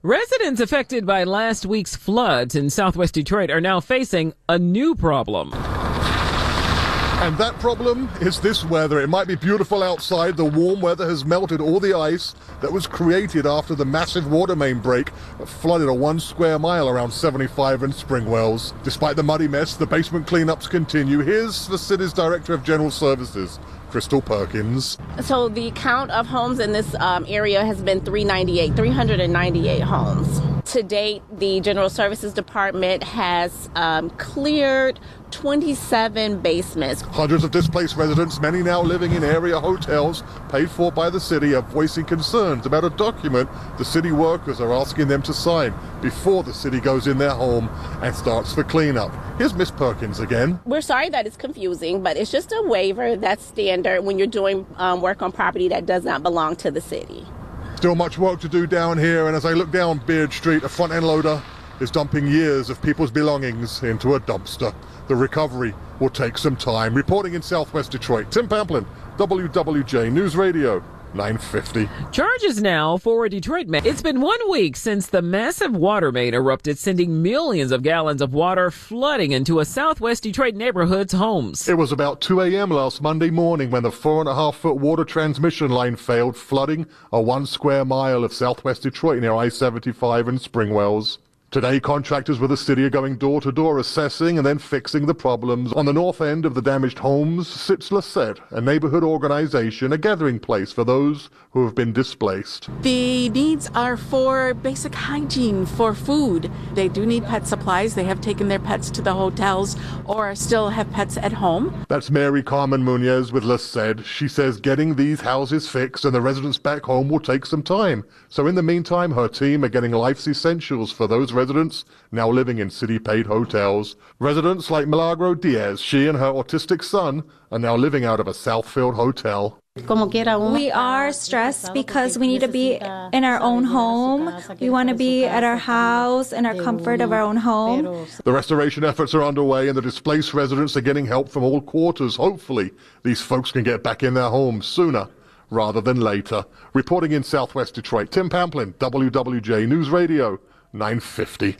Residents affected by last week's floods in southwest Detroit are now facing a new problem. And that problem is this weather. It might be beautiful outside. The warm weather has melted all the ice that was created after the massive water main break that flooded a 1 square mile around 75 and Springwells. Despite the muddy mess, the basement cleanups continue. Here's the city's Director of General Services, Crystal Perkins. So the count of homes in this area has been 398 homes. To date, the General Services Department has cleared 27 basements. Hundreds of displaced residents, many now living in area hotels paid for by the city, are voicing concerns about a document the city workers are asking them to sign before the city goes in their home and starts the cleanup. Here's Miss Perkins again. We're sorry that it's confusing, but it's just a waiver that's standard when you're doing work on property that does not belong to the city. Still much work to do down here, and as I look down Beard Street, a front-end loader is dumping years of people's belongings into a dumpster. The recovery will take some time. Reporting in southwest Detroit, Tim Pamplin, WWJ News Radio 950. Charges now for a Detroit man. It's been 1 week since the massive water main erupted, sending millions of gallons of water flooding into a southwest Detroit neighborhood's homes. It was about 2 a.m. last Monday morning when the 4.5-foot water transmission line failed, flooding a 1 square mile of southwest Detroit near I-75 and Springwells. Today, contractors with the city are going door to door assessing and then fixing the problems. On the north end of the damaged homes sits Lisette, a neighborhood organization, a gathering place for those who have been displaced. The needs are for basic hygiene, for food. They do need pet supplies. They have taken their pets to the hotels or still have pets at home. That's Mary Carmen Munoz with Lisette. She says getting these houses fixed and the residents back home will take some time. So in the meantime, her team are getting life's essentials for those residents now living in city-paid hotels. Residents like Milagro Diaz, she and her autistic son are now living out of a Southfield hotel. We are stressed because we need to be in our own home. We want to be at our house in our comfort of our own home. The restoration efforts are underway and the displaced residents are getting help from all quarters. Hopefully, these folks can get back in their homes sooner rather than later. Reporting in southwest Detroit, Tim Pamplin, WWJ News Radio 950.